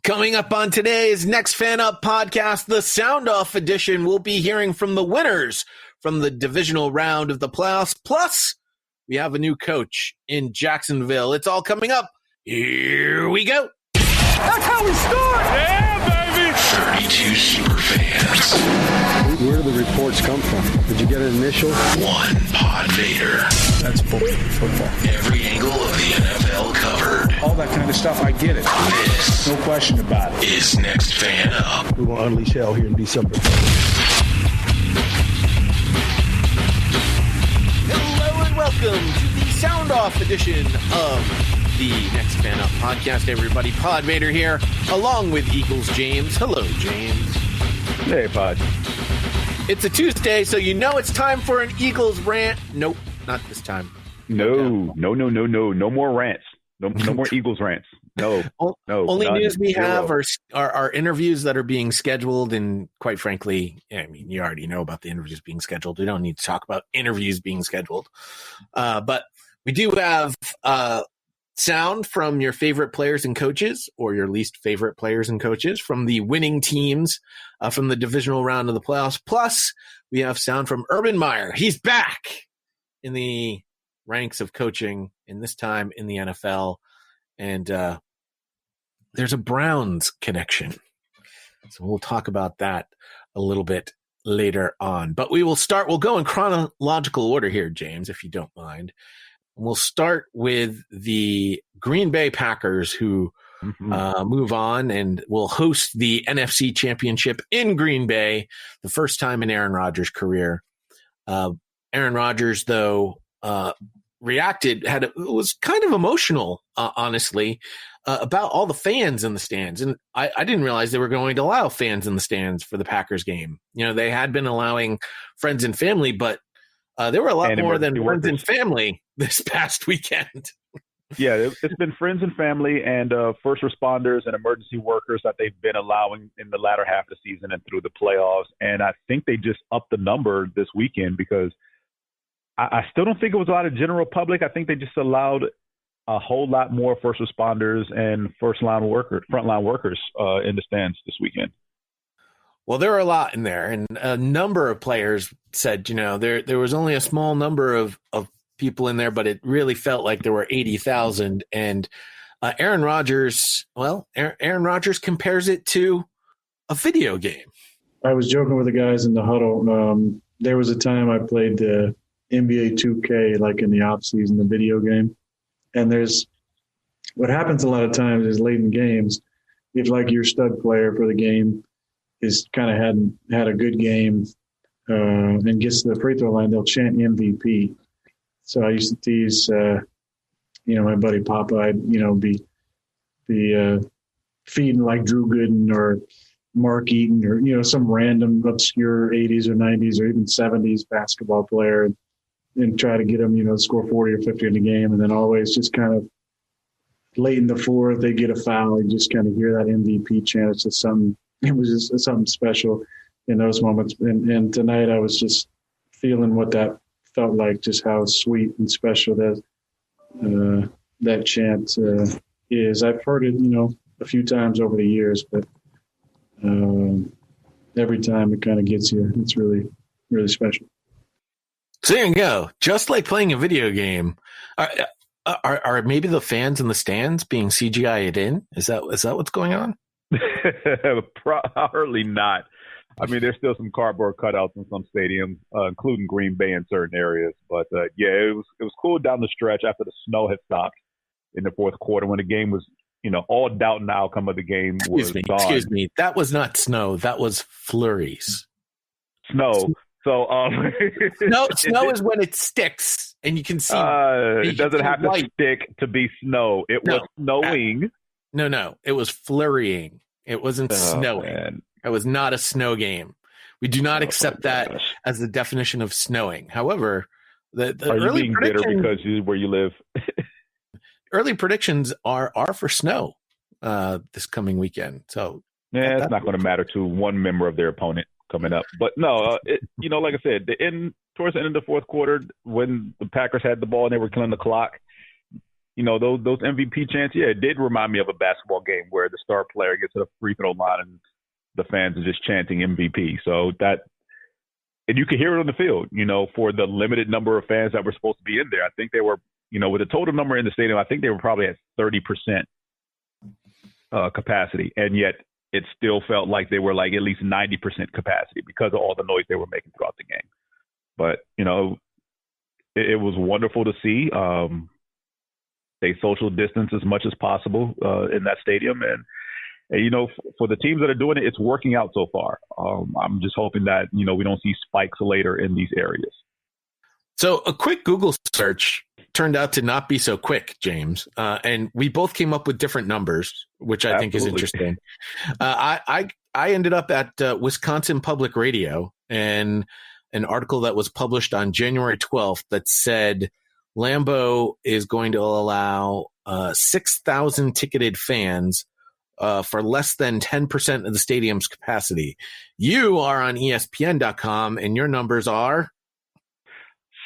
Coming up on today's Next Fan Up podcast, the Soundoff edition, we'll be hearing from the winners from the divisional round of the playoffs. Plus, we have a new coach in Jacksonville. It's all coming up. Here we go. That's how we start. Yeah, baby. 32 super fans. Where do the reports come from? Did you get an initial? One PodVader. That's football. Every angle of the NFL covered. All that kind of stuff, I get it. This, no question about it, is Next Fan Up. We're going to unleash hell here in December. Hello and welcome to the Soundoff edition of the Next Fan Up podcast, everybody. PodVader here, along with Eagles James. Hello, James. Hey, Pod. It's a Tuesday, so you know it's time for an Eagles rant. Nope, not this time. No more rants. No more Eagles rants. No. Only none. news we have Zero. are interviews that are being scheduled, and quite frankly, I mean, you already know about the interviews being scheduled. We don't need to talk about interviews being scheduled. But we do have sound from your favorite players and coaches, or your least favorite players and coaches from the winning teams from the divisional round of the playoffs. Plus, we have sound from Urban Meyer. He's back in the ranks of coaching, and this time in the NFL. And there's a Browns connection. So we'll talk about that a little bit later on. But we'll go in chronological order here, James, if you don't mind. We'll start with the Green Bay Packers, who move on and will host the NFC Championship in Green Bay, the first time in Aaron Rodgers' career. Aaron Rodgers, though, was kind of emotional, honestly, about all the fans in the stands. And I didn't realize they were going to allow fans in the stands for the Packers game. You know, they had been allowing friends and family, but there were a lot more than friends and family this past weekend. Yeah, it's been friends and family and first responders and emergency workers that they've been allowing in the latter half of the season and through the playoffs. And I think they just upped the number this weekend because I still don't think it was a lot of general public. I think they just allowed a whole lot more first responders and frontline workers in the stands this weekend. Well, there were a lot in there, and a number of players said, you know, there was only a small number of people in there, but it really felt like there were 80,000. And Aaron Rodgers compares it to a video game. I was joking with the guys in the huddle. There was a time I played the NBA 2K, like in the offseason, the video game. And what happens a lot of times is late in games, if like your stud player for the game is kind of had a good game and gets to the free throw line, they'll chant MVP. So I used to tease, my buddy Papa, I'd, be feeding like Drew Gooden or Mark Eaton or, some random obscure 80s or 90s or even 70s basketball player and try to get them, to score 40 or 50 in the game. And then always just kind of late in the fourth, they get a foul. You just kind of hear that MVP chant. It's just it was just something special in those moments. And tonight I was just feeling what that felt like, just how sweet and special that chant is. I've heard it, a few times over the years, but every time it kind of gets you. It's really, really special. So there you go. Just like playing a video game. Are maybe the fans in the stands being CGI'd in? Is that what's going on? Probably not. I mean, there's still some cardboard cutouts in some stadiums, including Green Bay in certain areas. But it was cool down the stretch after the snow had stopped in the fourth quarter when the game was, all doubt in the outcome of the game was gone. Excuse me. That was not snow. That was flurries. Snow. So snow is when it sticks and you can see. It doesn't have to stick to be snow. It was snowing. No. It was flurrying. It wasn't snowing. Man. It was not a snow game. We do not accept that as the definition of snowing. However, the are you early being bitter because where you live? Early predictions are for snow this coming weekend. So it's not going to matter to one member of their opponent coming up. But no, like I said, towards the end of the fourth quarter, when the Packers had the ball and they were killing the clock, those MVP chants, it did remind me of a basketball game where the star player gets to the free throw line and the fans are just chanting MVP. So and you could hear it on the field, for the limited number of fans that were supposed to be in there. I think they were, with the total number in the stadium, I think they were probably at 30% capacity. And yet it still felt like they were like at least 90% capacity because of all the noise they were making throughout the game. But, it was wonderful to see. They social distance as much as possible in that stadium. And, for the teams that are doing it, it's working out so far. I'm just hoping that, we don't see spikes later in these areas. So a quick Google search turned out to not be so quick, James. And we both came up with different numbers, which I think is interesting. I ended up at Wisconsin Public Radio and an article that was published on January 12th that said Lambeau is going to allow 6,000 ticketed fans for less than 10% of the stadium's capacity. You are on ESPN.com, and your numbers are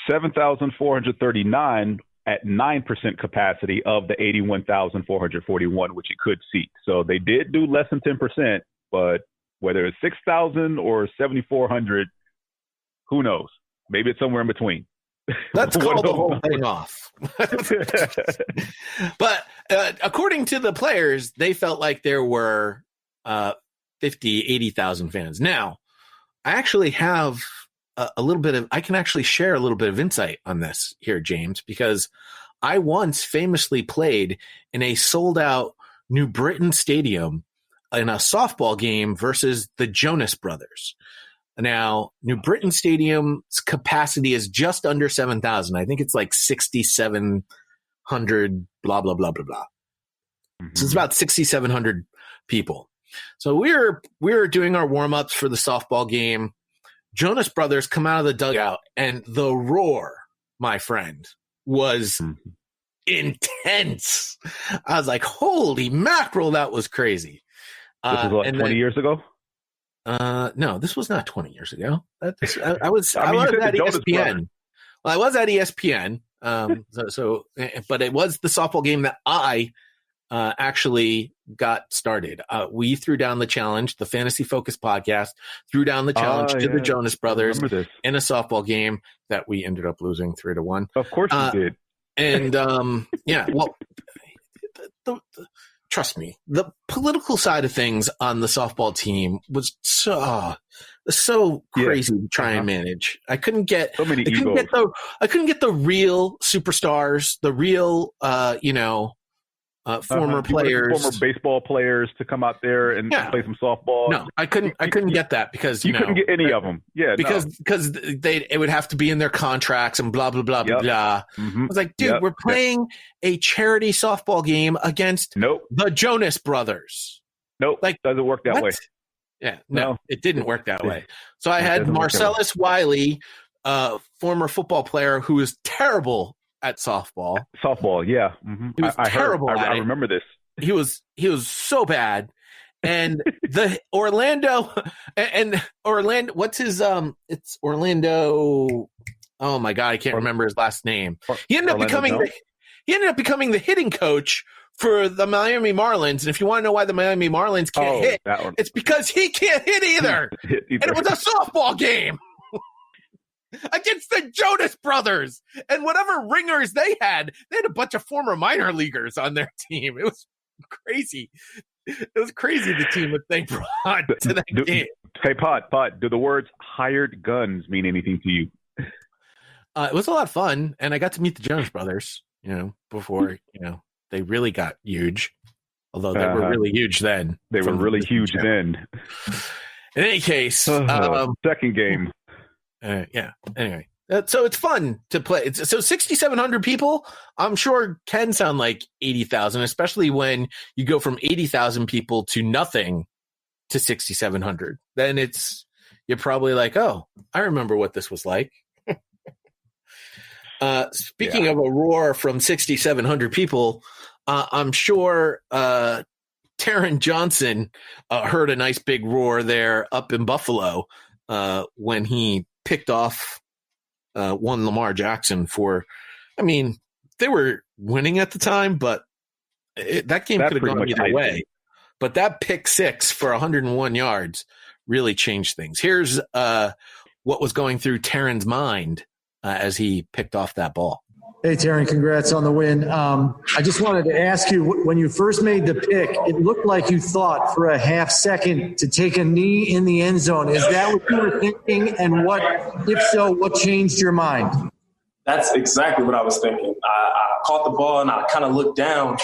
7,439 at 9% capacity of the 81,441, which it could seat. So they did do less than 10%, but whether it's 6,000 or 7,400, who knows? Maybe it's somewhere in between. Let's call the whole thing off. But according to the players, they felt like there were 80,000 fans. Now, I actually have I can actually share a little bit of insight on this here, James, because I once famously played in a sold out New Britain Stadium in a softball game versus the Jonas Brothers. Now, New Britain Stadium's capacity is just under 7,000. I think it's like 6,700, blah, blah, blah, blah, blah. Mm-hmm. So it's about 6,700 people. So we were doing our warm-ups for the softball game. Jonas Brothers come out of the dugout, and the roar, my friend, was intense. I was like, holy mackerel, that was crazy. This is like 20 years ago? No, this was not 20 years ago. I was at ESPN. Well, I was at ESPN. But it was the softball game that I actually got started. We threw down the challenge. The Fantasy Focus podcast threw down the challenge to the Jonas Brothers in a softball game that we ended up losing 3-1. Of course you did. And trust me, the political side of things on the softball team was so crazy to try and manage. I couldn't get so many I couldn't get the real superstars, the real former players, former baseball players to come out there and play some softball. No, I couldn't get that because you couldn't get any of them. Yeah, because it would have to be in their contracts and blah blah blah blah. Mm-hmm. I was like, dude, we're playing a charity softball game against the Jonas Brothers. Nope, like doesn't work that way. Yeah, no, it didn't work that way. So I had Marcellus Wiley, former football player who was terrible at softball. Yeah. Mm-hmm. He was terrible at it. I remember this. He was so bad. And the Orlando, what's his, it's Orlando. Oh my God. I can't remember his last name. He ended up becoming the hitting coach for the Miami Marlins. And if you want to know why the Miami Marlins can't hit, it's because he can't hit either. And it was a softball game against the Jonas Brothers and whatever ringers they had a bunch of former minor leaguers on their team. It was crazy. It was crazy, the team that they brought to that game. Hey, Pod, do the words hired guns mean anything to you? It was a lot of fun, and I got to meet the Jonas Brothers, before, they really got huge, although they were really huge then. They were really huge then. In any case. Second game. Anyway, so it's fun to play. So 6,700 people, I'm sure can sound like 80,000, especially when you go from 80,000 people to nothing to 6,700. Then you're probably like, oh, I remember what this was like. Speaking of a roar from 6,700 people, I'm sure Taron Johnson heard a nice big roar there up in Buffalo when he picked off one Lamar Jackson they were winning at the time, but that game could have gone either way. But that pick six for 101 yards really changed things. Here's what was going through Taron's mind as he picked off that ball. Hey, Taron, congrats on the win. I just wanted to ask you, when you first made the pick, it looked like you thought for a half second to take a knee in the end zone. Is that what you were thinking? And if so, what changed your mind? That's exactly what I was thinking. I caught the ball and I kind of looked down,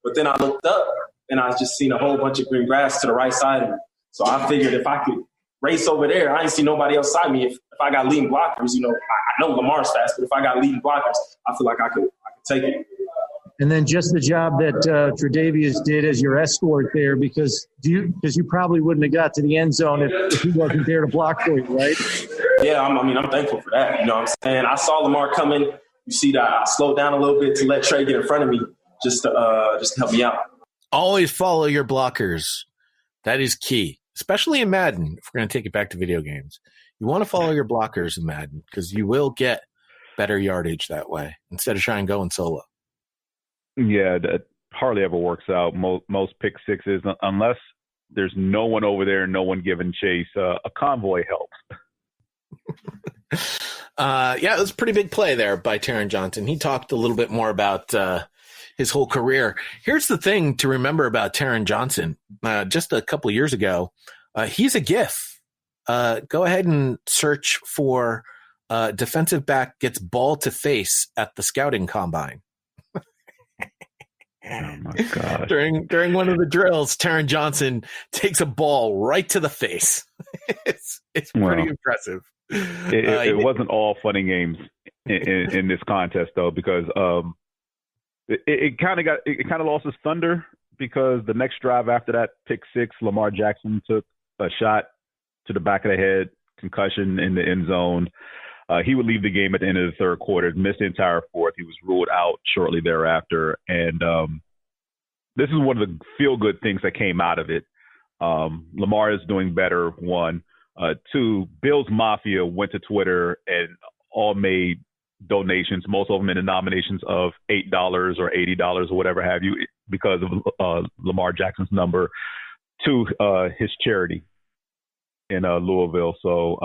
but then I looked up and I just seen a whole bunch of green grass to the right side of me. So I figured if I could race over there, I didn't see nobody else side me. If I got leading blockers, I know Lamar's fast, but if I got leading blockers, I feel like I could take it. And then just the job that Tre'Davious did as your escort there, because you probably wouldn't have got to the end zone if he wasn't there to block for you, right? Yeah, I'm thankful for that. You know what I'm saying? I saw Lamar coming. You see that I slowed down a little bit to let Trey get in front of me just to help me out. Always follow your blockers. That is key, especially in Madden. If we're going to take it back to video games, you want to follow your blockers in Madden because you will get better yardage that way instead of trying going solo. Yeah, that hardly ever works out. Most pick sixes, unless there's no one over there, no one giving chase, a convoy helps. It was a pretty big play there by Taron Johnson. He talked a little bit more about his whole career. Here's the thing to remember about Taron Johnson. Just a couple years ago, he's a GIF. Go ahead and search for defensive back gets ball to face at the scouting combine. Oh my God! During one of the drills, Taron Johnson takes a ball right to the face. It's pretty impressive. It wasn't all fun and games in this contest though, because it kind of lost its thunder because the next drive after that pick six, Lamar Jackson took a shot to the back of the head, concussion in the end zone. He would leave the game at the end of the third quarter, missed the entire fourth. He was ruled out shortly thereafter. And this is one of the feel-good things that came out of it. Lamar is doing better, one. Two, Bills Mafia went to Twitter and all made donations, most of them in the nominations of $8 or $80 or whatever have you, because of Lamar Jackson's number, to his charity in Louisville. So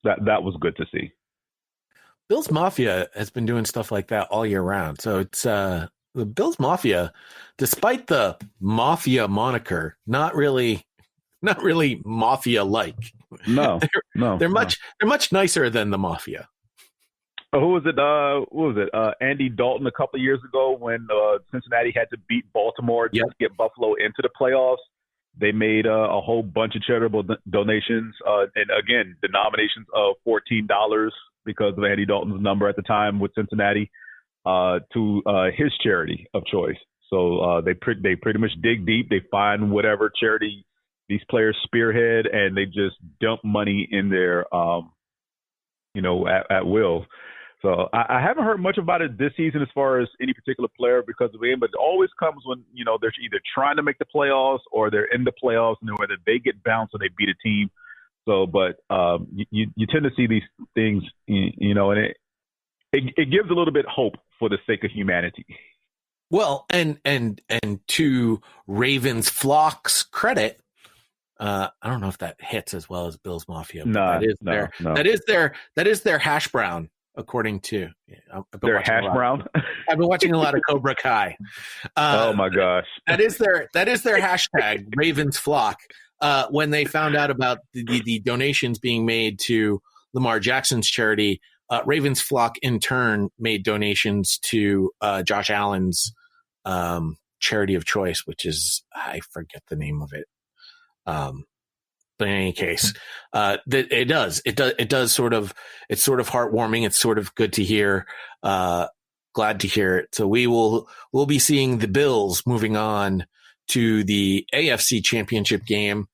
that was good to see. Bills Mafia has been doing stuff like that all year round. So it's the Bills Mafia, despite the Mafia moniker, not really Mafia-like. No, they're much nicer than the Mafia. Who was it? What was it? Andy Dalton a couple of years ago when Cincinnati had to beat Baltimore just to get Buffalo into the playoffs. They made a whole bunch of charitable donations, and again, denominations of $14 because of Andy Dalton's number at the time with Cincinnati to his charity of choice. So they pretty much dig deep. They find whatever charity these players spearhead, and they just dump money in there, at will. So I haven't heard much about it this season as far as any particular player because of it, but it always comes when, they're either trying to make the playoffs or they're in the playoffs and whether they get bounced or they beat a team. So, but you tend to see these things, and it gives a little bit hope for the sake of humanity. Well, and to Ravens Flock's credit, I don't know if that hits as well as Bills Mafia. No, that is their hash brown. According to their hash brown, I've been watching a lot of Cobra Kai. Oh my gosh, that is their hashtag Ravens Flock. When they found out about the donations being made to Lamar Jackson's charity, Ravens Flock in turn made donations to Josh Allen's charity of choice, which is, I forget the name of it. But in any case, it does sort of heartwarming. It's sort of good to hear. Glad to hear it. So we'll be seeing the Bills moving on to the AFC Championship game,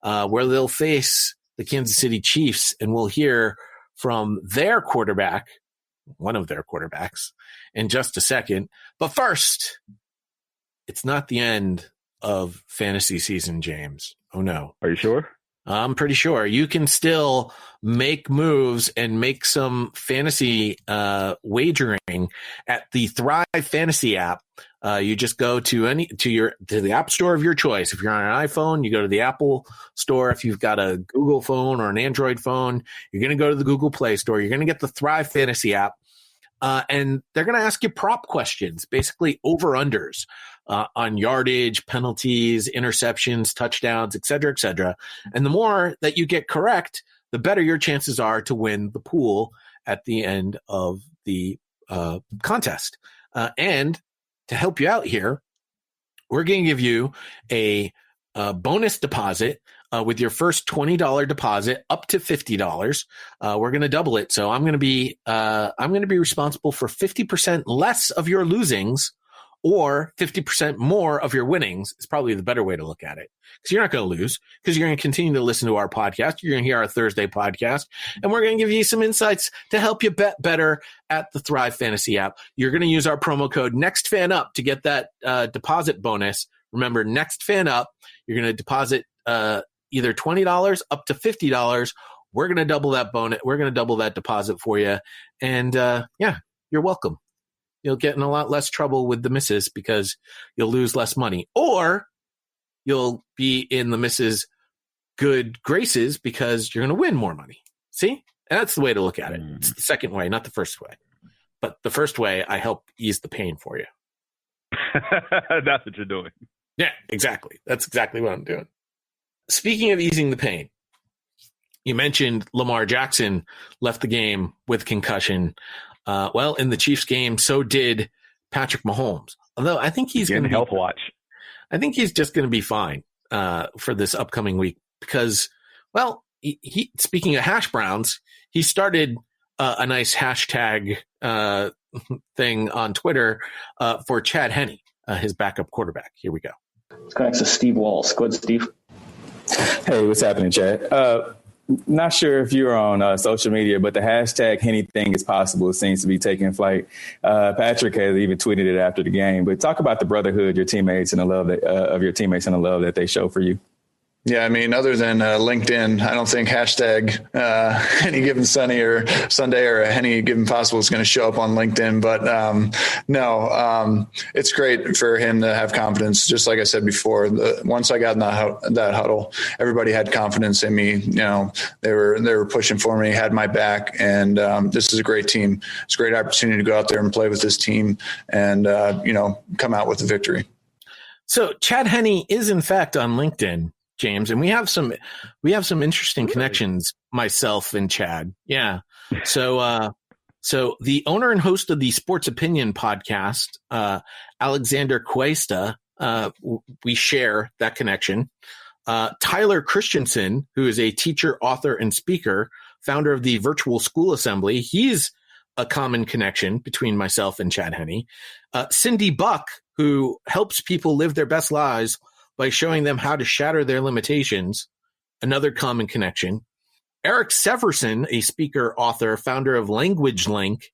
where they'll face the Kansas City Chiefs, and we'll hear from their quarterback, one of their quarterbacks, in just a second. But first, it's not the end of fantasy season, James. Oh no. Are you sure? I'm pretty sure you can still make moves and make some fantasy wagering at the Thrive Fantasy app. You just go to the app store of your choice. If you're on an iPhone, you go to the Apple store. If you've got a Google phone or an Android phone, you're going to go to the Google Play Store. You're going to get the Thrive Fantasy app. And they're going to ask you prop questions, basically over-unders on yardage, penalties, interceptions, touchdowns, et cetera, et cetera. And the more that you get correct, the better your chances are to win the pool at the end of the contest. And to help you out here, we're going to give you a bonus deposit with your first $20 deposit up to $50. We're going to double it. So I'm going to be responsible for 50% less of your losings or 50% more of your winnings is probably the better way to look at it. Because you're not going to lose, because you're going to continue to listen to our podcast. You're going to hear our Thursday podcast, and we're going to give you some insights to help you bet better at the Thrive Fantasy app. You're going to use our promo code NEXTFANUP to get that deposit bonus. Remember, NEXTFANUP. You're going to deposit either $20 up to $50. We're going to double that bonus. We're going to double that deposit for you. And you're welcome. You'll get in a lot less trouble with the misses because you'll lose less money, or you'll be in the misses' good graces because you're going to win more money. See? And that's the way to look at it. It's the second way, not the first way. But the first way, I help ease the pain for you. That's what you're doing. Yeah, exactly. That's exactly what I'm doing. Speaking of easing the pain, you mentioned Lamar Jackson left the game with concussion. Well, in the Chiefs game, so did Patrick Mahomes. Although I think he's going to health watch. I think he's just going to be fine for this upcoming week because, well, he speaking of hash browns, he started a nice hashtag thing on Twitter for Chad Henne, his backup quarterback. Here we go. Let's go next to Steve Walls. Go ahead, Steve. Hey, what's happening, Chad? Not sure if you're on social media, but the hashtag anything is possible seems to be taking flight. Patrick has even tweeted it after the game. But talk about the brotherhood, your teammates, and the love of your teammates and the love that they show for you. Yeah, I mean, other than LinkedIn, I don't think hashtag any given Sunday or any given possible is going to show up on LinkedIn. But it's great for him to have confidence. Just like I said before, once I got in that huddle, everybody had confidence in me. You know, they were pushing for me, had my back, and this is a great team. It's a great opportunity to go out there and play with this team and come out with a victory. So Chad Henne is in fact on LinkedIn, James, and we have some interesting connections, myself and Chad. Yeah. So the owner and host of the Sports Opinion podcast, Alexander Cuesta, we share that connection. Tyler Christensen, who is a teacher, author, and speaker, founder of the Virtual School Assembly. He's a common connection between myself and Chad Henne. Cindy Buck, who helps people live their best lives by showing them how to shatter their limitations, another common connection. Eric Severson, a speaker, author, founder of Language Link,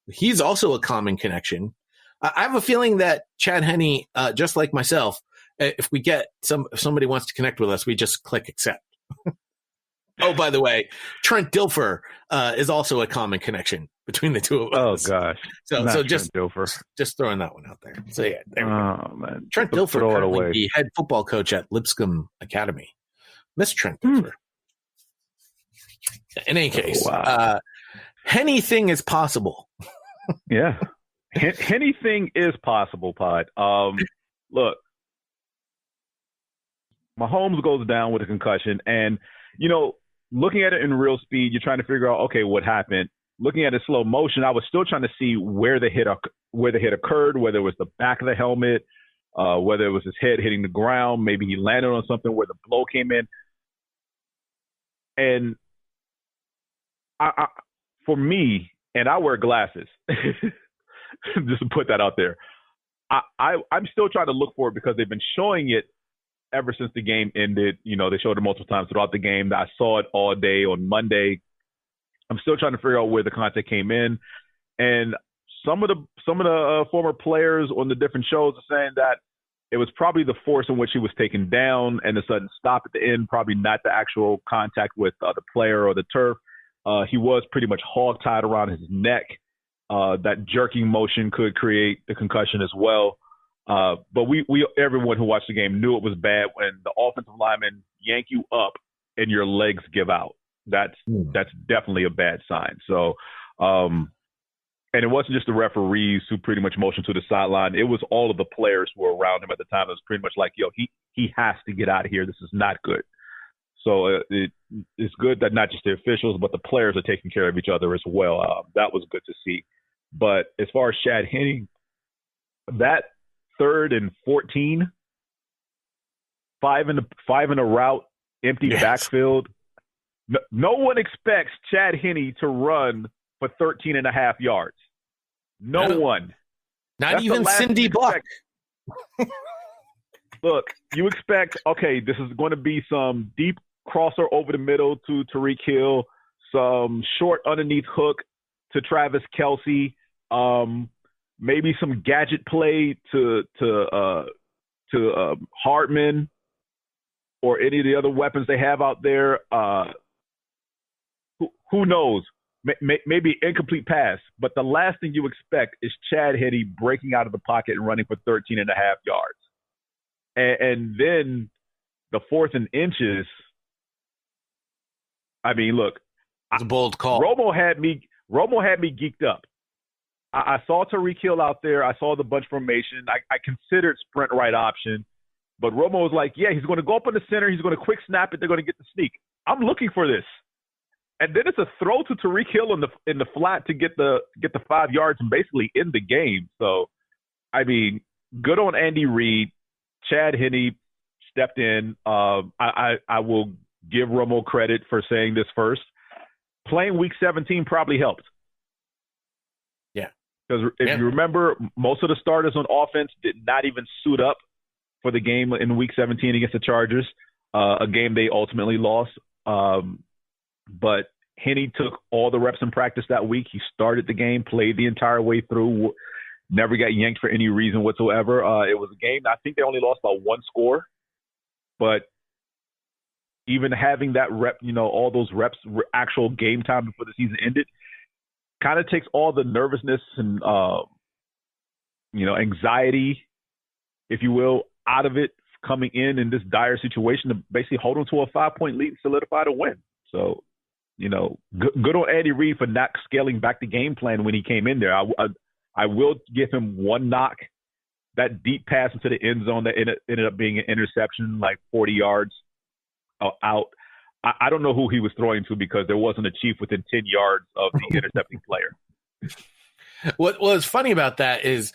he's also a common connection. I have a feeling that Chad Henne, just like myself, if we get if somebody wants to connect with us, we just click accept. Oh, by the way, Trent Dilfer is also a common connection between the two of us. Oh gosh! So just throwing that one out there. So yeah, there we go. Man. Trent Dilfer, currently the head football coach at Lipscomb Academy. Miss Trent Dilfer. In any case, anything is possible. Yeah, anything is possible, Pod. Look, Mahomes goes down with a concussion, and looking at it in real speed, you're trying to figure out, okay, what happened. Looking at it slow motion, I was still trying to see where the hit occurred, whether it was the back of the helmet, whether it was his head hitting the ground, maybe he landed on something where the blow came in. And for me, and I wear glasses, just to put that out there, I'm still trying to look for it because they've been showing it ever since the game ended. They showed it multiple times throughout the game. I saw it all day on Monday. I'm still trying to figure out where the content came in, and some of the former players on the different shows are saying that it was probably the force in which he was taken down and the sudden stop at the end, probably not the actual contact with the player or the turf. He was pretty much hog-tied around his neck. That jerking motion could create the concussion as well. But everyone who watched the game knew it was bad when the offensive linemen yank you up and your legs give out. That's definitely a bad sign. So, and it wasn't just the referees who pretty much motioned to the sideline. It was all of the players who were around him at the time. It was pretty much like, yo, he has to get out of here. This is not good. So it's good that not just the officials, but the players are taking care of each other as well. That was good to see. But as far as Chad Henne, that 3rd and 14, five in a route, empty backfield. No one expects Chad Henne to run for 13 and a half yards. No one. Not even Cindy Buck. Look, you expect, okay, this is going to be some deep crosser over the middle to Tyreek Hill, some short underneath hook to Travis Kelce, maybe some gadget play to Hartman or any of the other weapons they have out there. Who knows? Maybe incomplete pass, but the last thing you expect is Chad Henne breaking out of the pocket and running for 13 and a half yards. And then the 4th and inches. I mean, look, it's a bold call. Romo had me geeked up. I saw Tyreek Hill out there. I saw the bunch formation. I considered sprint right option, but Romo was like, yeah, he's going to go up in the center. He's going to quick snap it. They're going to get the sneak. I'm looking for this. And then it's a throw to Tyreek Hill in the flat to get the 5 yards and basically end the game. So, I mean, good on Andy Reid. Chad Henne stepped in. I will give Romo credit for saying this first. Playing Week 17 probably helped. Yeah. Because if you remember, most of the starters on offense did not even suit up for the game in Week 17 against the Chargers, a game they ultimately lost. But Henne took all the reps in practice that week. He started the game, played the entire way through, never got yanked for any reason whatsoever. It was a game, I think they only lost by 1 score. But even having that rep, all those reps, actual game time before the season ended, kind of takes all the nervousness and, anxiety, if you will, out of it coming in this dire situation to basically hold them to a 5-point lead and solidify the win. So, good on Andy Reid for not scaling back the game plan when he came in there. I will give him one knock. That deep pass into the end zone that ended up being an interception, like 40 yards out. I don't know who he was throwing to because there wasn't a chief within 10 yards of the intercepting player. What was funny about that is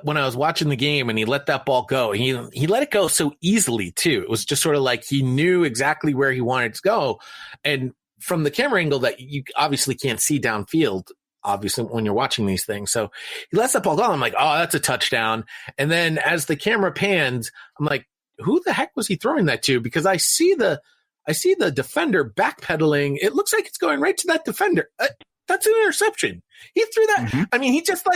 when I was watching the game and he let that ball go, he let it go so easily too. It was just sort of like he knew exactly where he wanted to go. And from the camera angle that you obviously can't see downfield, obviously when you're watching these things. So he lets that ball go. I'm like, oh, that's a touchdown. And then as the camera pans, I'm like, who the heck was he throwing that to? Because I see the defender backpedaling. It looks like it's going right to that defender. That's an interception. He threw that. Mm-hmm. I mean, he just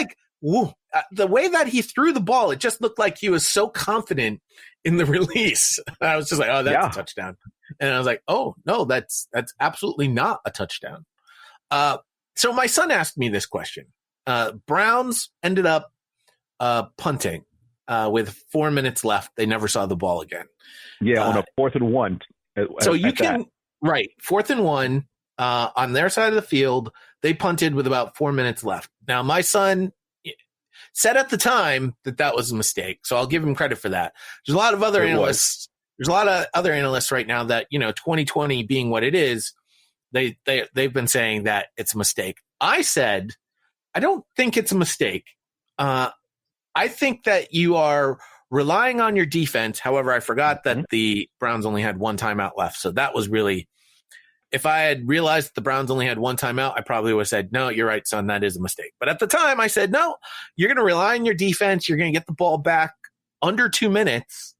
the way that he threw the ball, it just looked like he was so confident in the release. I was just like, oh, that's a touchdown. And I was like, oh, no, that's absolutely not a touchdown. So my son asked me this question. Browns ended up punting with 4 minutes left. They never saw the ball again. Yeah, on a 4th and 1. So you can, right, 4th and 1 on their side of the field. They punted with about 4 minutes left. Now, my son said at the time that was a mistake, so I'll give him credit for that. There's a lot of other analysts. There's a lot of other analysts right now that 2020 being what it is, they've been saying that it's a mistake. I said I don't think it's a mistake. I think that you are relying on your defense. However, I forgot that the Browns only had 1 timeout left, so that was really. If I had realized that the Browns only had 1 timeout, I probably would have said, no, you're right, son, that is a mistake. But at the time, I said, no, you're going to rely on your defense. You're going to get the ball back under 2 minutes.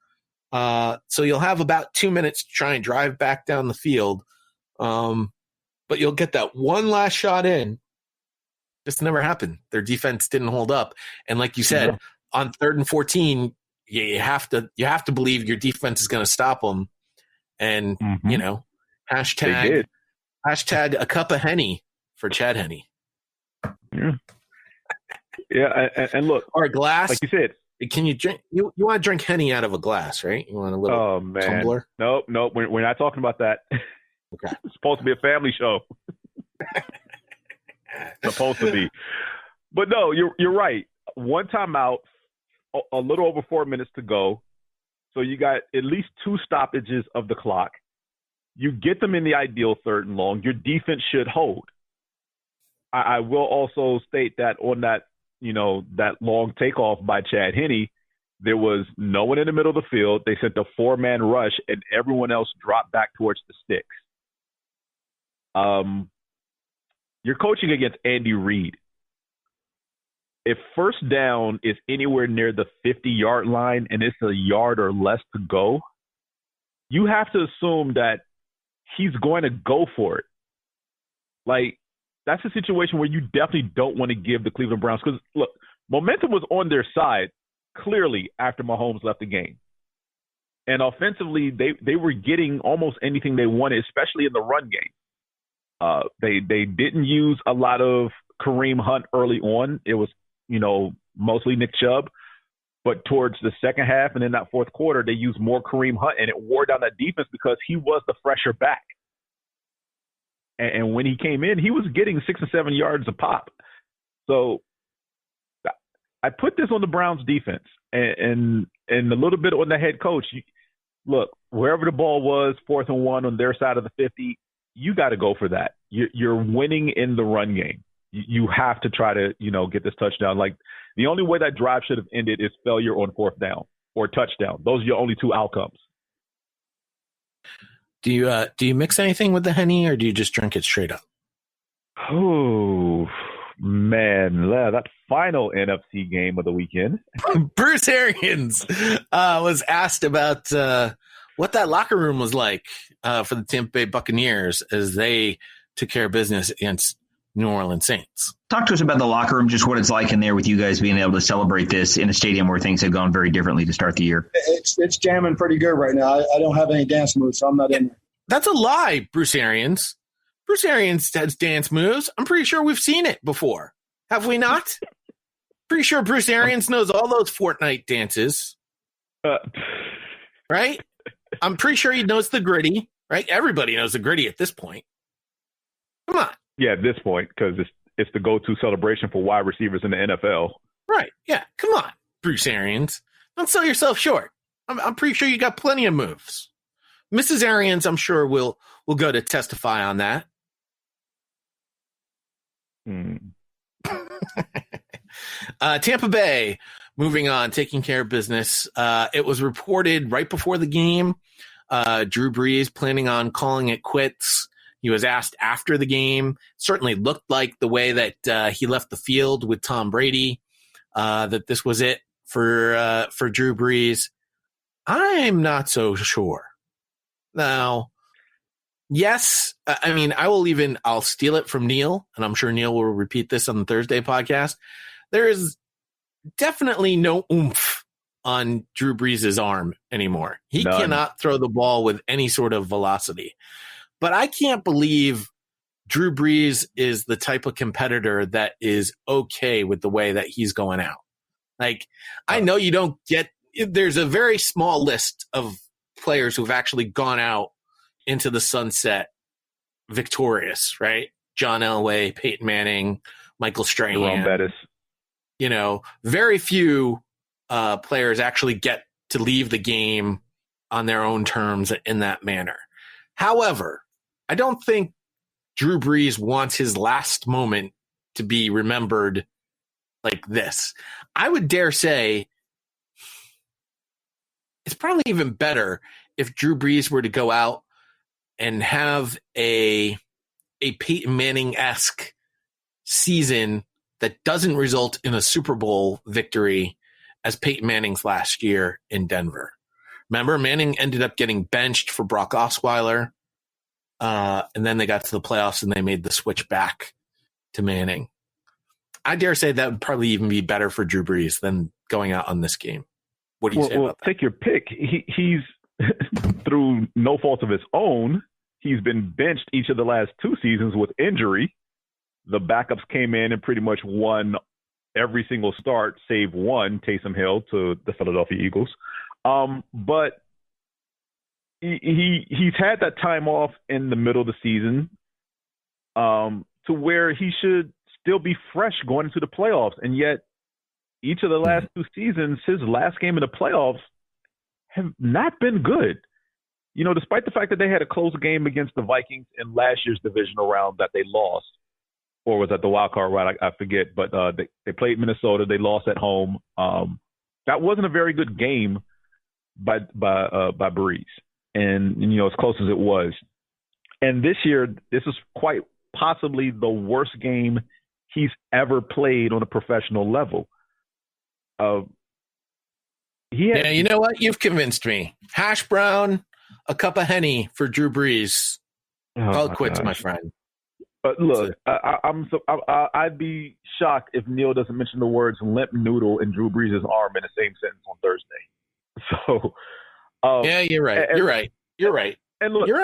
So you'll have about 2 minutes to try and drive back down the field. But you'll get that one last shot in. Just never happened. Their defense didn't hold up. And like you said, on 3rd and 14, you have to believe your defense is going to stop them. And, hashtag a cup of Henny for Chad Henne. Yeah. Yeah. And look, or a glass. Like you said, can you drink? You want to drink Henny out of a glass, right? You want a little tumbler? Nope. We're not talking about that. Okay. It's supposed to be a family show. Supposed to be. But no, you're right. One timeout, a little over 4 minutes to go. So you got at least 2 stoppages of the clock. You get them in the ideal 3rd and long. Your defense should hold. I will also state that on that, that long takeoff by Chad Henne, there was no one in the middle of the field. They sent a 4-man rush, and everyone else dropped back towards the sticks. You're coaching against Andy Reid. If first down is anywhere near the 50-yard line and it's a yard or less to go, you have to assume that he's going to go for it. Like, that's a situation where you definitely don't want to give the Cleveland Browns, because, look, momentum was on their side clearly after Mahomes left the game. And offensively, they were getting almost anything they wanted, especially in the run game. They didn't use a lot of Kareem Hunt early on. It was, mostly Nick Chubb. But towards the second half and in that fourth quarter, they used more Kareem Hunt, and it wore down that defense because he was the fresher back. And when he came in, he was getting 6 or 7 yards a pop. So I put this on the Browns defense and a little bit on the head coach. Look, wherever the ball was, 4th and 1 on their side of the 50, you got to go for that. You're winning in the run game. You have to try to, get this touchdown. Like, the only way that drive should have ended is failure on 4th down or touchdown. Those are your only 2 outcomes. Do you mix anything with the Henny, or do you just drink it straight up? Oh, man. That final NFC game of the weekend. Bruce Arians was asked about what that locker room was like for the Tampa Bay Buccaneers as they took care of business against New Orleans Saints. Talk to us about the locker room, just what it's like in there with you guys being able to celebrate this in a stadium where things have gone very differently to start the year. It's jamming pretty good right now. I don't have any dance moves, so I'm not in there. That's a lie, Bruce Arians. Bruce Arians has dance moves. I'm pretty sure we've seen it before. Have we not? Pretty sure Bruce Arians knows all those Fortnite dances. Right? I'm pretty sure he knows the gritty, right? Everybody knows the gritty at this point. Come on. Yeah, at this point, because it's the go-to celebration for wide receivers in the NFL. Right. Yeah. Come on, Bruce Arians. Don't sell yourself short. I'm pretty sure you got plenty of moves. Mrs. Arians, I'm sure, will go to testify on that. Tampa Bay, moving on, taking care of business. It was reported right before the game, Drew Brees planning on calling it quits. He was asked after the game. Certainly looked like the way that he left the field with Tom Brady, that this was it for Drew Brees. I'm not so sure. Now, yes, I mean, I'll steal it from Neil, and I'm sure Neil will repeat this on the Thursday podcast. There is definitely no oomph on Drew Brees' arm anymore. He cannot throw the ball with any sort of velocity. But I can't believe Drew Brees is the type of competitor that is okay with the way that he's going out. Like, I know you don't get – there's a very small list of players who've actually gone out into the sunset victorious, right? John Elway, Peyton Manning, Michael Strahan. Bettis. Very few players actually get to leave the game on their own terms in that manner. However, I don't think Drew Brees wants his last moment to be remembered like this. I would dare say it's probably even better if Drew Brees were to go out and have a Peyton Manning-esque season that doesn't result in a Super Bowl victory as Peyton Manning's last year in Denver. Remember, Manning ended up getting benched for Brock Osweiler. And then they got to the playoffs and they made the switch back to Manning. I dare say that would probably even be better for Drew Brees than going out on this game. What do you say about that? Take your pick. He's through no fault of his own. He's been benched each of the last 2 seasons with injury. The backups came in and pretty much won every single start, save one, Taysom Hill, to the Philadelphia Eagles. But he's had that time off in the middle of the season to where he should still be fresh going into the playoffs. And yet, each of the last 2 seasons, his last game in the playoffs have not been good. You know, despite the fact that they had a close game against the Vikings in last year's divisional round that they lost, or was that the wild card round? I forget. But they played Minnesota. They lost at home. That wasn't a very good game by Breeze, and you know, as close as it was. And this year, this is quite possibly the worst game he's ever played on a professional level. Yeah, you know what? You've convinced me. Hash brown, a cup of Henny for Drew Brees. Call it quits, my friend. But look, I'd be shocked if Neil doesn't mention the words limp noodle and Drew Brees' arm in the same sentence on Thursday. So, yeah, you're right. You're right. And look, you're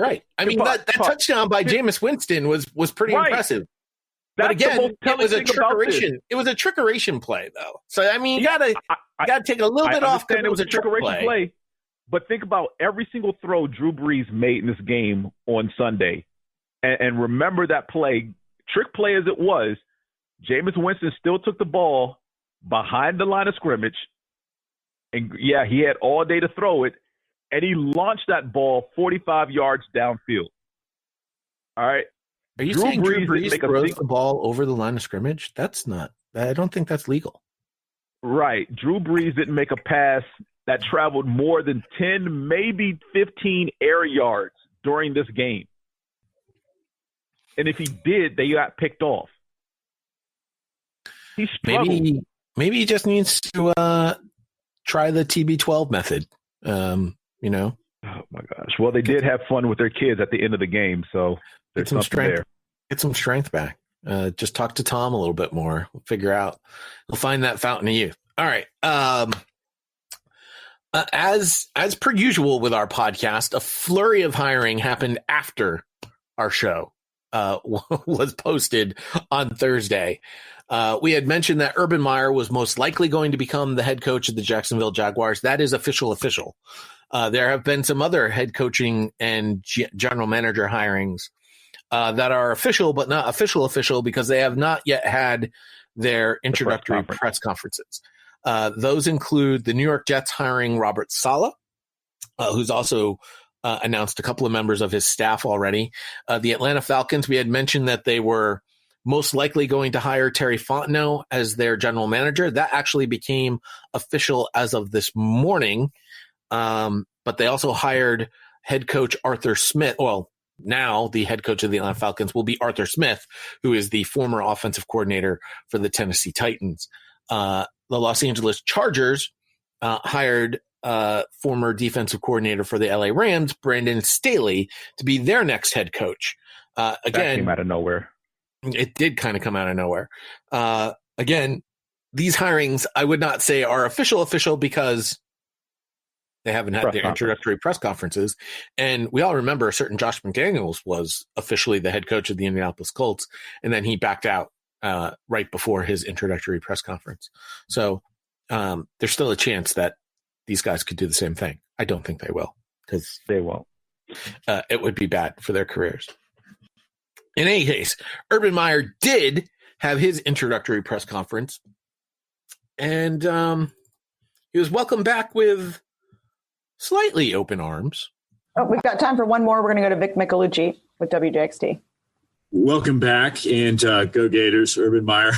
right. I mean, that touchdown by Jameis Winston was pretty impressive. But again, it was a trickeration. It was a trickeration play, though. So I mean, you gotta take a little bit off because it was a trickeration play. But think about every single throw Drew Brees made in this game on Sunday, and remember that play, trick play as it was. Jameis Winston still took the ball behind the line of scrimmage, and yeah, he had all day to throw it, and he launched that ball 45 yards downfield. All right. Are you saying Drew Brees throws the ball over the line of scrimmage? That's not. I don't think that's legal. Right. Drew Brees didn't make a pass that traveled more than 10, maybe 15 air yards during this game. And if he did, they got picked off. He struggled. Maybe he just needs to try the TB12 method. You know. Oh my gosh. Well, they did have fun with their kids at the end of the game, so there's some strength there. Get some strength back. Just talk to Tom a little bit more. We'll figure out. We'll find that fountain of youth. All right. As per usual with our podcast, a flurry of hiring happened after our show was posted on Thursday. We had mentioned that Urban Meyer was most likely going to become the head coach of the Jacksonville Jaguars. That is official. There have been some other head coaching and general manager hirings that are official, but not official because they have not yet had their introductory press conferences. Those include the New York Jets hiring Robert Saleh, who's also announced a couple of members of his staff already. The Atlanta Falcons, we had mentioned that they were most likely going to hire Terry Fontenot as their general manager. That actually became official as of this morning. But they also hired head coach Arthur Smith. Well, now the head coach of the Atlanta Falcons will be Arthur Smith, who is the former offensive coordinator for the Tennessee Titans. The Los Angeles Chargers hired former defensive coordinator for the LA Rams, Brandon Staley, to be their next head coach. Again, that came out of nowhere. It did kind of come out of nowhere. Again, these hirings I would not say are official because they haven't had their introductory press conferences. And we all remember a certain Josh McDaniels was officially the head coach of the Indianapolis Colts, and then he backed out right before his introductory press conference. So there's still a chance that these guys could do the same thing. I don't think they will, because they won't. It would be bad for their careers. In any case, Urban Meyer did have his introductory press conference, and he was welcomed back with slightly open arms. Oh, we've got time for one more. We're going to go to Vic Micolucci with WJXT. Welcome back, and go Gators, Urban Meyer.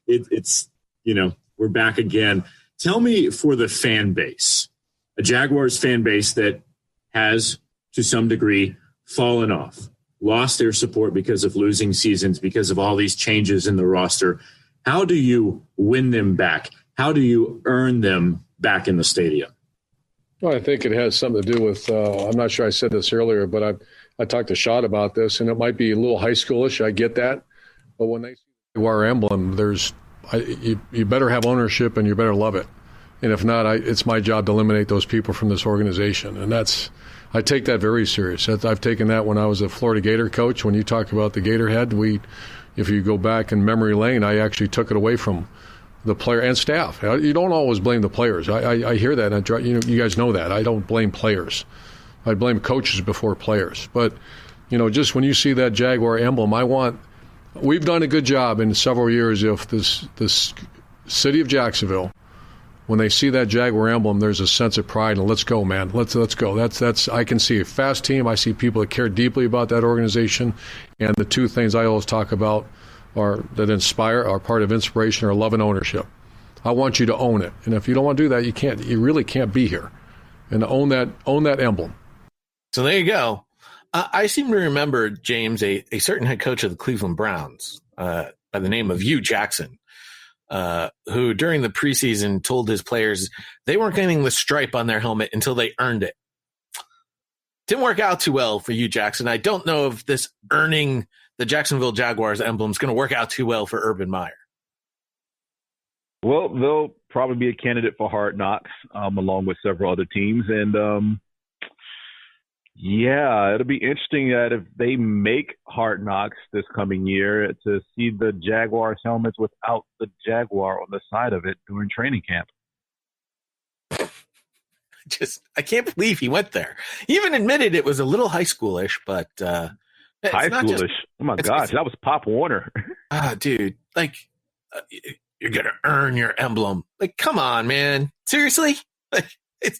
It's we're back again. Tell me, for the fan base, a Jaguars fan base that has, to some degree, fallen off, lost their support because of losing seasons, because of all these changes in the roster. How do you win them back? How do you earn them back in the stadium? Well, I think it has something to do with, I'm not sure I said this earlier, but I talked to Shad about this, and it might be a little high schoolish. I get that. But when they see the Jaguar emblem, you better have ownership and you better love it. And if not, it's my job to eliminate those people from this organization. And I take that very serious. I've taken that when I was a Florida Gator coach. When you talk about the Gator head, if you go back in memory lane, I actually took it away from the player and staff. You don't always blame the players. I hear that. And you guys know that. I don't blame players. I blame coaches before players. But, just when you see that Jaguar emblem, we've done a good job in several years if this city of Jacksonville, when they see that Jaguar emblem, there's a sense of pride and let's go, man. Let's go. That's I can see a fast team. I see people that care deeply about that organization. And the two things I always talk about that inspire, are part of inspiration, are love and ownership. I want you to own it. And if you don't want to do that, you really can't be here. And own that emblem. So there you go. I seem to remember, James, a certain head coach of the Cleveland Browns by the name of Hugh Jackson, who during the preseason told his players they weren't getting the stripe on their helmet until they earned it. Didn't work out too well for Hugh Jackson. I don't know if this earning the Jacksonville Jaguars emblem is going to work out too well for Urban Meyer. Well, they'll probably be a candidate for Hard Knocks along with several other teams. And, it'll be interesting that if they make Hard Knocks this coming year to see the Jaguars helmets without the Jaguar on the side of it during training camp. I can't believe he went there. He even admitted it was a little high schoolish, but high schoolish. Oh my gosh, that was Pop Warner. Dude, you're gonna earn your emblem. Come on, man. Seriously? It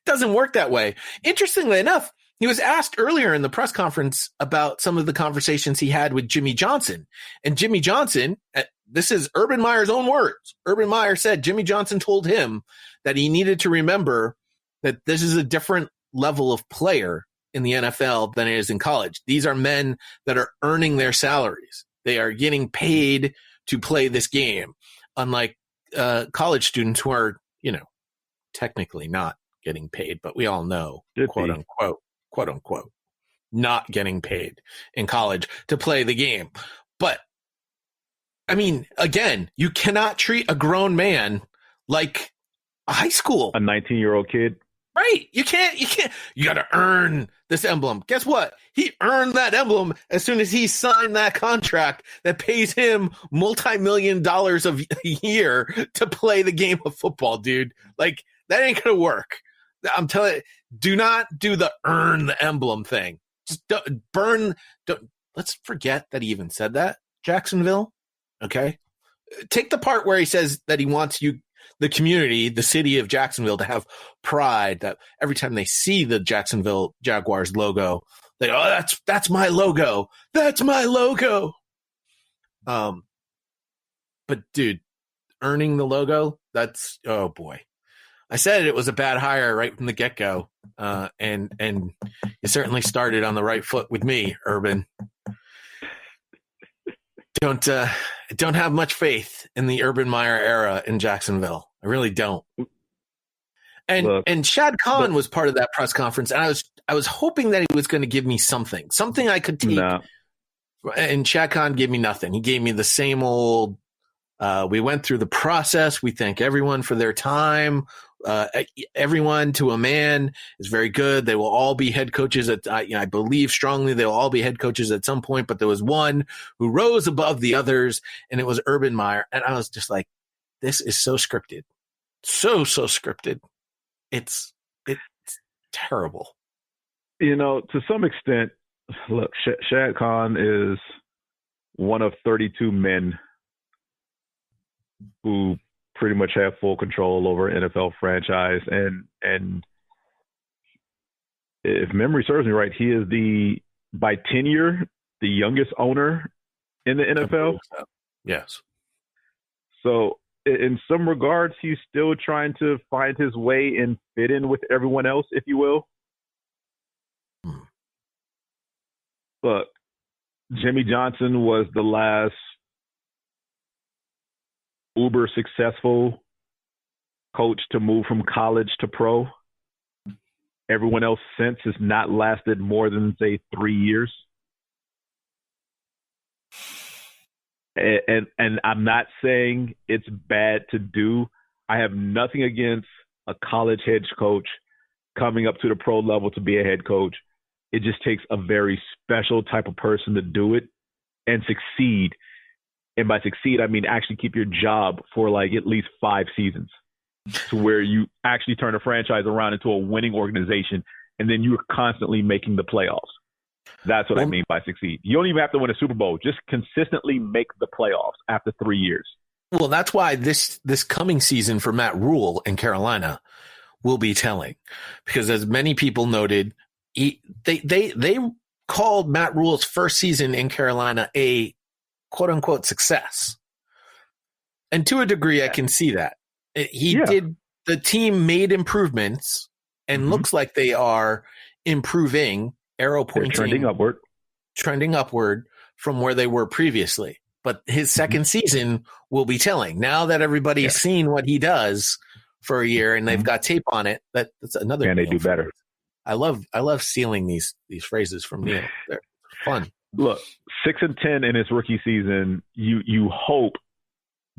doesn't work that way. Interestingly enough, he was asked earlier in the press conference about some of the conversations he had with Jimmy Johnson. And Jimmy Johnson, this is Urban Meyer's own words. Urban Meyer said Jimmy Johnson told him that he needed to remember that this is a different level of player in the NFL than it is in college. These are men that are earning their salaries. They are getting paid to play this game, unlike college students who are, technically not getting paid, but we all know, quote unquote, not getting paid in college to play the game. But I mean, again, you cannot treat a grown man like a high school, a 19-year-old kid. Right. You got to earn this emblem. Guess what? He earned that emblem as soon as he signed that contract that pays him multi-million dollars a year to play the game of football, dude. That ain't going to work. I'm telling you, do not do the earn the emblem thing. Just let's forget that he even said that, Jacksonville. Okay. Take the part where he says that he wants the community, the city of Jacksonville, to have pride that every time they see the Jacksonville Jaguars logo, they go, oh, that's my logo. That's my logo. But dude, earning the logo, oh boy. I said it was a bad hire right from the get-go. And you certainly started on the right foot with me, Urban. Don't have much faith in the Urban Meyer era in Jacksonville. I really don't. And Shad Khan was part of that press conference, and I was hoping that he was going to give me something I could take. No. And Shad Khan gave me nothing. He gave me the same old. We went through the process. We thank everyone for their time. Everyone to a man is very good. They will all be head coaches I believe strongly they will all be head coaches at some point, but there was one who rose above the others, and it was Urban Meyer. And I was just like, this is so scripted. So scripted. It's terrible. To some extent, look, Shad Khan is one of 32 men who pretty much have full control over an NFL franchise. And if memory serves me right, he is by tenure, the youngest owner in the NFL. So. Yes. So in some regards, he's still trying to find his way and fit in with everyone else, if you will. Look, Jimmy Johnson was the last uber successful coach to move from college to pro. Everyone else since has not lasted more than, say, 3 years. And I'm not saying it's bad to do. I have nothing against a college head coach coming up to the pro level to be a head coach. It just takes a very special type of person to do it and succeed. And by succeed, I mean actually keep your job for like at least 5 seasons to where you actually turn a franchise around into a winning organization, and then you're constantly making the playoffs. That's what I mean by succeed. You don't even have to win a Super Bowl. Just consistently make the playoffs after 3 years. Well, that's why this coming season for Matt Rule in Carolina will be telling, because as many people noted, they called Matt Rule's first season in Carolina a quote unquote success. And to a degree, I can see that. The team made improvements and looks like they are improving, arrow pointing, trending upward from where they were previously. But his second season will be telling. Now that everybody's seen what he does for a year and they've got tape on it, that's another. And they do better. I love stealing these phrases from Neil. They're fun. Look, 6-10 in his rookie season. You hope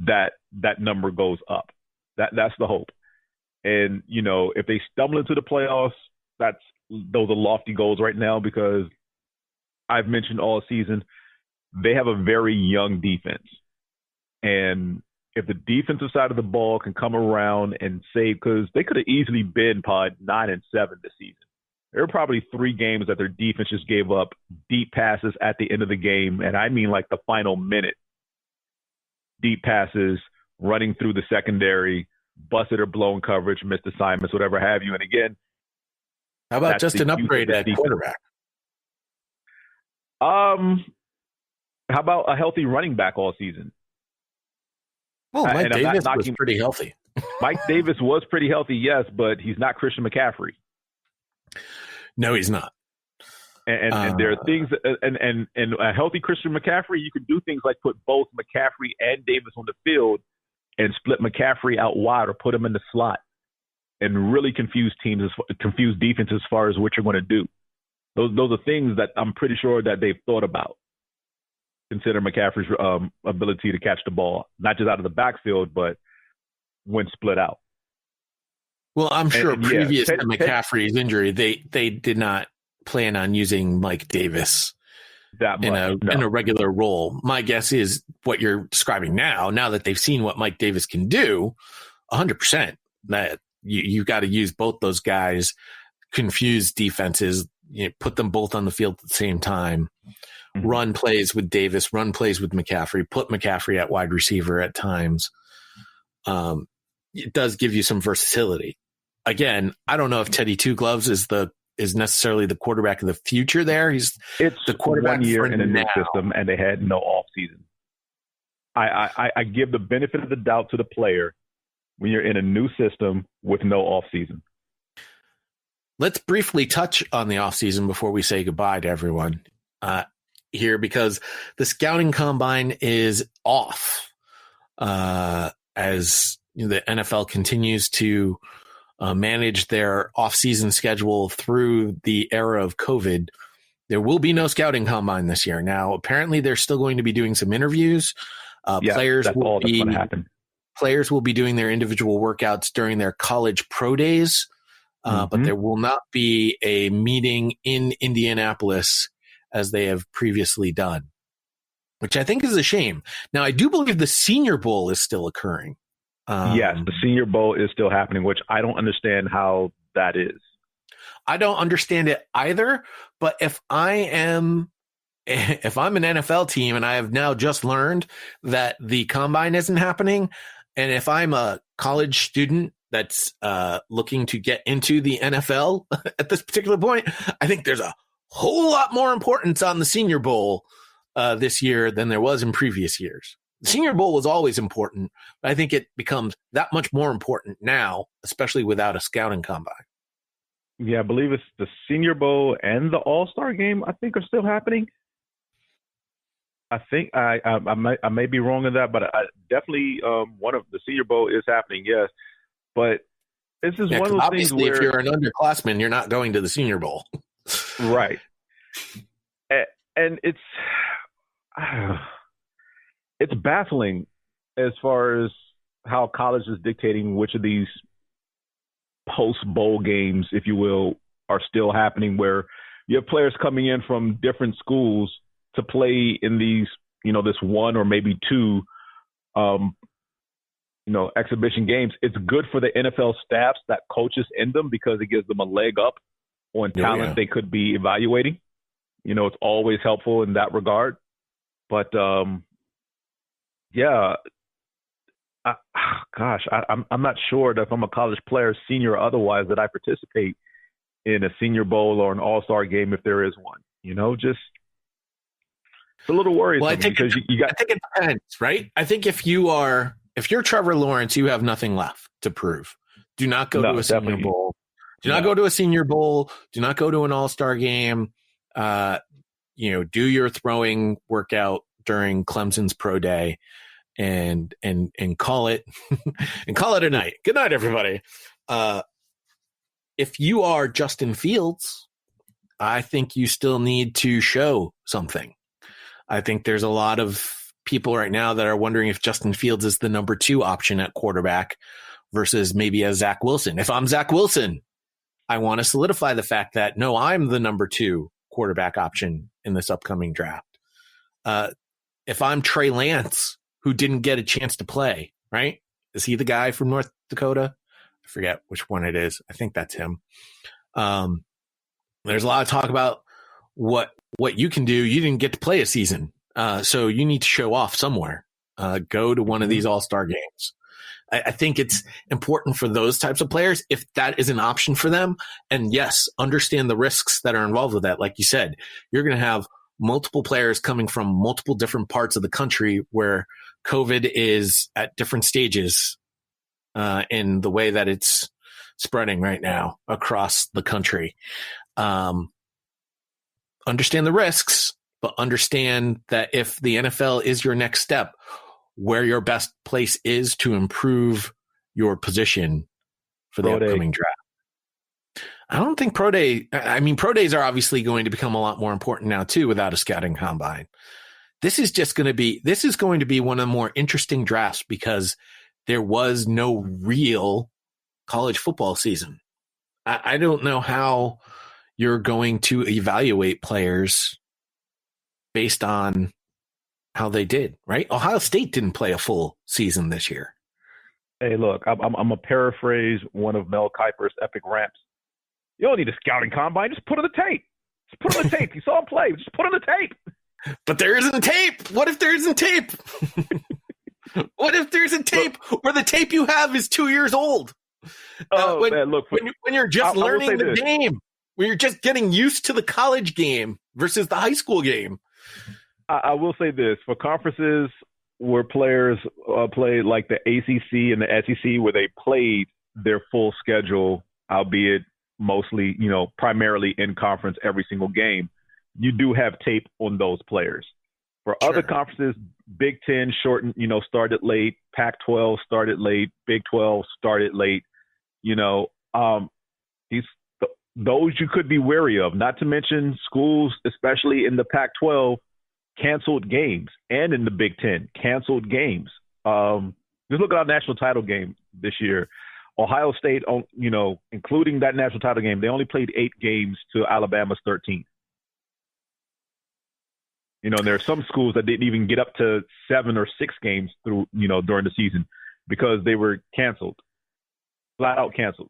that number goes up. That's the hope. And if they stumble into the playoffs, those are lofty goals right now, because I've mentioned all season they have a very young defense, and if the defensive side of the ball can come around and save, because they could have easily been 9-7 this season. There were probably 3 games that their defense just gave up deep passes at the end of the game, and I mean like the final minute. Deep passes, running through the secondary, busted or blown coverage, missed assignments, whatever have you. And again, how about just an upgrade at quarterback? How about a healthy running back all season? Well, Mike Davis was pretty healthy. Mike Davis was pretty healthy, yes, but he's not Christian McCaffrey. No, he's not. And there are things, and a healthy Christian McCaffrey, you could do things like put both McCaffrey and Davis on the field and split McCaffrey out wide or put him in the slot and really confuse defense as far as what you're going to do. Those are things that I'm pretty sure that they've thought about. Consider McCaffrey's ability to catch the ball, not just out of the backfield, but when split out. Well, I'm sure previous to McCaffrey's injury, they did not plan on using Mike Davis in a regular role. My guess is what you're describing now that they've seen what Mike Davis can do, 100%, that you got to use both those guys, confuse defenses, put them both on the field at the same time. Run plays with Davis, run plays with McCaffrey, put McCaffrey at wide receiver at times. It does give you some versatility. Again, I don't know if Teddy Two Gloves is necessarily the quarterback of the future there. It's the quarterback 1 year in a new system, and they had no off season. I give the benefit of the doubt to the player when you're in a new system with no off season. Let's briefly touch on the off season before we say goodbye to everyone. Here, because the scouting combine is off as the NFL continues to manage their off-season schedule through the era of COVID. There will be no scouting combine this year. Now, apparently, they're still going to be doing some interviews. Players will be doing their individual workouts during their college pro days, but there will not be a meeting in Indianapolis as they have previously done, which I think is a shame. Now, I do believe the Senior Bowl is still occurring. Yes, the Senior Bowl is still happening, which I don't understand how that is. I don't understand it either, but if I'm an NFL team and I have now just learned that the combine isn't happening, and if I'm a college student that's looking to get into the NFL at this particular point, I think there's a whole lot more importance on the Senior Bowl this year than there was in previous years. The Senior Bowl was always important, but I think it becomes that much more important now, especially without a scouting combine. Yeah, I believe it's the Senior Bowl and the All-Star game, I think, are still happening. I think I may be wrong in that, but I definitely one of the Senior Bowl is happening, yes. But this is one of those things where if you're an underclassman, you're not going to the Senior Bowl. Right. And it's baffling as far as how college is dictating which of these post-bowl games, if you will, are still happening, where you have players coming in from different schools to play in these, this one or maybe two, exhibition games. It's good for the NFL staffs that coaches in them because it gives them a leg up on talent they could be evaluating. It's always helpful in that regard. But, I'm not sure that if I'm a college player, senior or otherwise, that I participate in a Senior Bowl or an All-Star game if there is one. Just it's a little worrisome. Well, I think it depends, right? I think if you're Trevor Lawrence, you have nothing left to prove. Do not go to a Senior Bowl. Do not go to a Senior Bowl. Do not go to an All-Star game. Do your throwing workout during Clemson's pro day and call it and call it a night. Good night, everybody. If you are Justin Fields, I think you still need to show something. I think there's a lot of people right now that are wondering if Justin Fields is the number 2 option at quarterback versus maybe a Zach Wilson. If I'm Zach Wilson, I want to solidify the fact that, no, I'm the number 2 quarterback option in this upcoming draft. If I'm Trey Lance, who didn't get a chance to play, right? Is he the guy from North Dakota? I forget which one it is. I think that's him. There's a lot of talk about what you can do. You didn't get to play a season. So you need to show off somewhere. Go to one of these all-star games. I think it's important for those types of players, if that is an option for them. And yes, understand the risks that are involved with that. Like you said, you're going to have multiple players coming from multiple different parts of the country where COVID is at different stages in the way that it's spreading right now across the country. Understand the risks, but understand that if the NFL is your next step, where your best place is to improve your position for the upcoming draft. I don't think pro days are obviously going to become a lot more important now too, without a scouting combine. This is going to be one of the more interesting drafts because there was no real college football season. I don't know how you're going to evaluate players based on how they did, right? Ohio State didn't play a full season this year. Hey, look, I'm going to paraphrase one of Mel Kiper's epic rants. You don't need a scouting combine. Just put on the tape. Just put on the tape. You saw him play. Just put on the tape. But there isn't tape. What if there isn't tape? What if there's a tape where the tape you have is 2 years old? When you're just learning the game, when you're just getting used to the college game versus the high school game. I will say this, for conferences where players play like the ACC and the SEC, where they played their full schedule, albeit mostly, primarily in conference every single game, you do have tape on those players. For other conferences, Big Ten shortened, started late, Pac-12 started late, Big 12 started late, those you could be wary of, not to mention schools, especially in the Pac-12, canceled games, and in the Big Ten, canceled games. Just look at our national title game this year. Ohio State, including that national title game, they only played 8 games to Alabama's 13. There are some schools that didn't even get up to 7 or 6 games through, during the season because they were canceled, flat out canceled.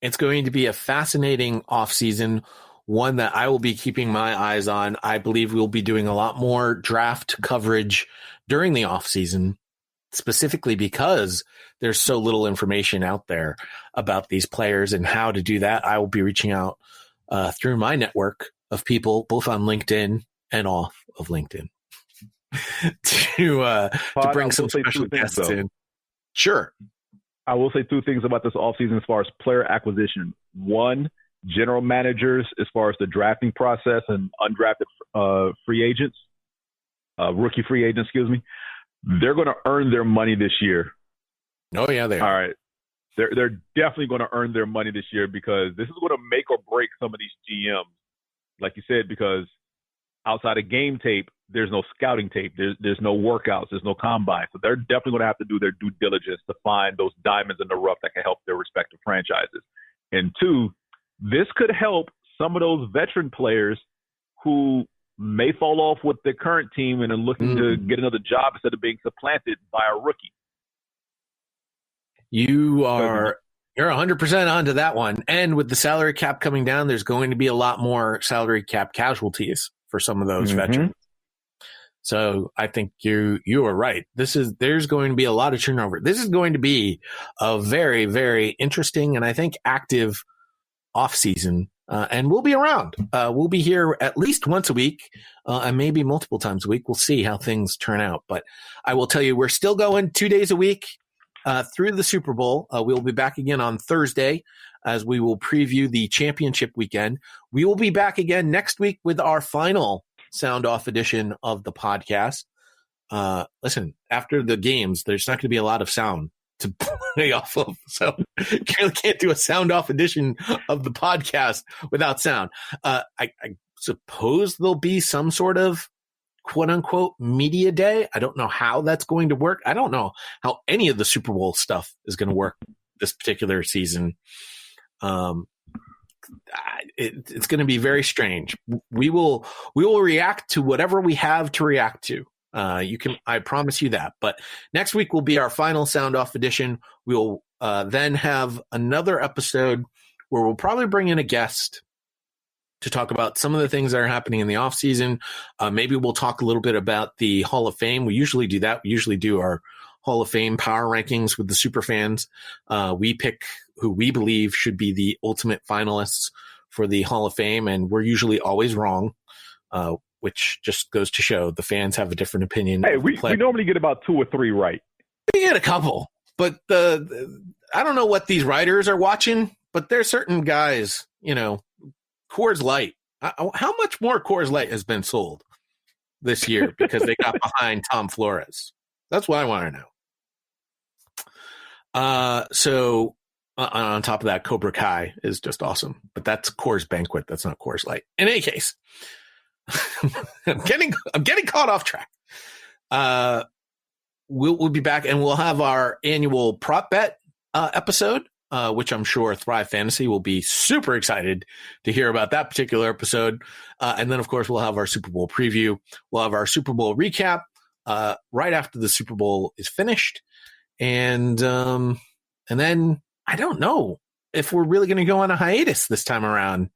It's going to be a fascinating offseason, one that I will be keeping my eyes on. I believe we'll be doing a lot more draft coverage during the offseason, specifically because there's so little information out there about these players and how to do that. I will be reaching out through my network of people, both on LinkedIn and off of LinkedIn, to bring some special guests in. Sure. I will say 2 things about this offseason as far as player acquisition. One, general managers as far as the drafting process and undrafted free agents, rookie free agents, they're going to earn their money this year. Oh, yeah, they are. All right. They're definitely going to earn their money this year because this is going to make or break some of these GMs, like you said, because outside of game tape, there's no scouting tape. There's no workouts. There's no combine. So they're definitely going to have to do their due diligence to find those diamonds in the rough that can help their respective franchises. And two, this could help some of those veteran players who may fall off with their current team and are looking to get another job instead of being supplanted by a rookie. You're 100% onto that one. And with the salary cap coming down, there's going to be a lot more salary cap casualties for some of those veterans. So I think you are right. There's going to be a lot of turnover. This is going to be a very, very interesting and I think active offseason. And we'll be around. We'll be here at least once a week and maybe multiple times a week. We'll see how things turn out. But I will tell you, we're still going 2 days a week through the Super Bowl. We'll be back again on Thursday as we will preview the championship weekend. We will be back again next week with our final Soundoff edition of the podcast. Listen, after the games, there's not going to be a lot of sound to play off of. So can't do a Soundoff edition of the podcast without sound. I suppose there'll be some sort of quote unquote media day. I don't know how that's going to work. I don't know how any of the Super Bowl stuff is going to work this particular season. It's going to be very strange. We will react to whatever we have to react to. I promise you that. But next week will be our final Soundoff edition. We'll then have another episode where we'll probably bring in a guest to talk about some of the things that are happening in the offseason. Maybe we'll talk a little bit about the Hall of Fame. We usually do that. We usually do our Hall of Fame power rankings with the super fans. We pick who we believe should be the ultimate finalists for the Hall of Fame, and we're usually always wrong, which just goes to show the fans have a different opinion. Hey, we normally get about 2 or 3 right. We get a couple, but I don't know what these writers are watching, but there's certain guys, Coors Light. How much more Coors Light has been sold this year because they got behind Tom Flores? That's what I want to know. So on top of that, Cobra Kai is just awesome, but that's Coors Banquet. That's not Coors Light. In any case, I'm getting caught off track. We'll be back and we'll have our annual prop bet episode, which I'm sure Thrive Fantasy will be super excited to hear about that particular episode. And then, of course, we'll have our Super Bowl preview. We'll have our Super Bowl recap right after the Super Bowl is finished. And then I don't know if we're really going to go on a hiatus this time around.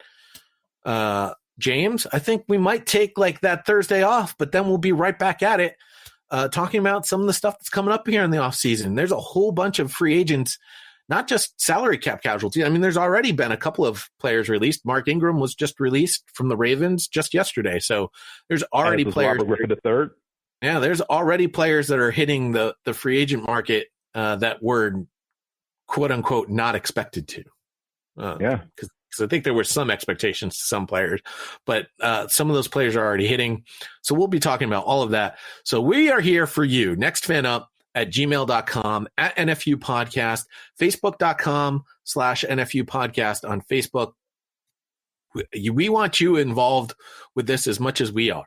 James, I think we might take like that Thursday off, but then we'll be right back at it, talking about some of the stuff that's coming up here in the offseason. There's a whole bunch of free agents, not just salary cap casualties. I mean, there's already been a couple of players released. Mark Ingram was just released from the Ravens just yesterday. So there's already players. Robert Griffin III. Yeah, there's already players that are hitting the free agent market that were quote unquote not expected to. Because I think there were some expectations to some players, but some of those players are already hitting. So we'll be talking about all of that. So we are here for you. nextfanup@gmail.com, at NFU Podcast, Facebook.com/NFU Podcast on Facebook. We want you involved with this as much as we are.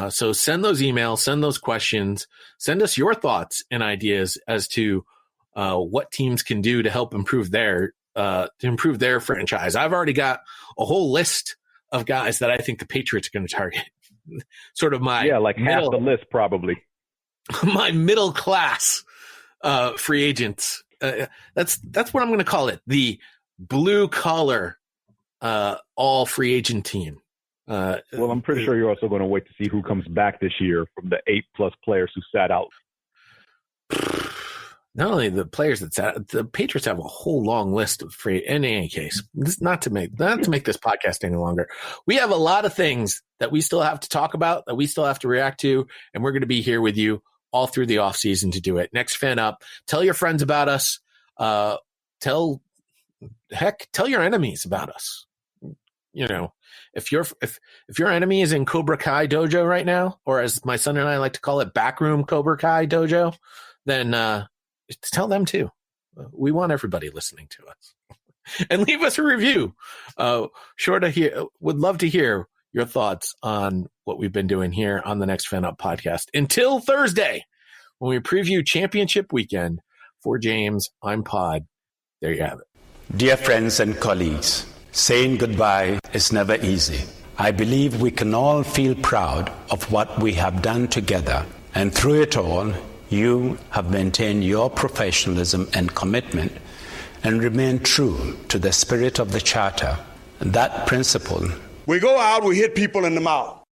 So send those emails, send those questions, send us your thoughts and ideas as to what teams can do to help improve their franchise. I've already got a whole list of guys that I think the Patriots are going to target. Sort of my half the list probably. My middle class free agents. That's what I'm going to call it. The blue collar all free agent team. Well, I'm pretty sure you're also going to wait to see who comes back this year from the 8+ players who sat out. Not only the players that sat, the Patriots have a whole long list of free. In any case, not to make this podcast any longer. We have a lot of things that we still have to talk about, that we still have to react to, and we're going to be here with you all through the off season to do it. Next Fan Up. Tell your friends about us. Tell your enemies about us. If your enemy is in Cobra Kai Dojo right now, or as my son and I like to call it, backroom Cobra Kai Dojo, then tell them too. We want everybody listening to us. And leave us a review. Would love to hear your thoughts on what we've been doing here on the Next Fan Up podcast until Thursday when we preview championship weekend. For James, I'm Pod. There you have it. Dear friends and colleagues, saying goodbye is never easy. I believe we can all feel proud of what we have done together. And through it all, you have maintained your professionalism and commitment and remained true to the spirit of the Charter. That principle. We go out, we hit people in the mouth.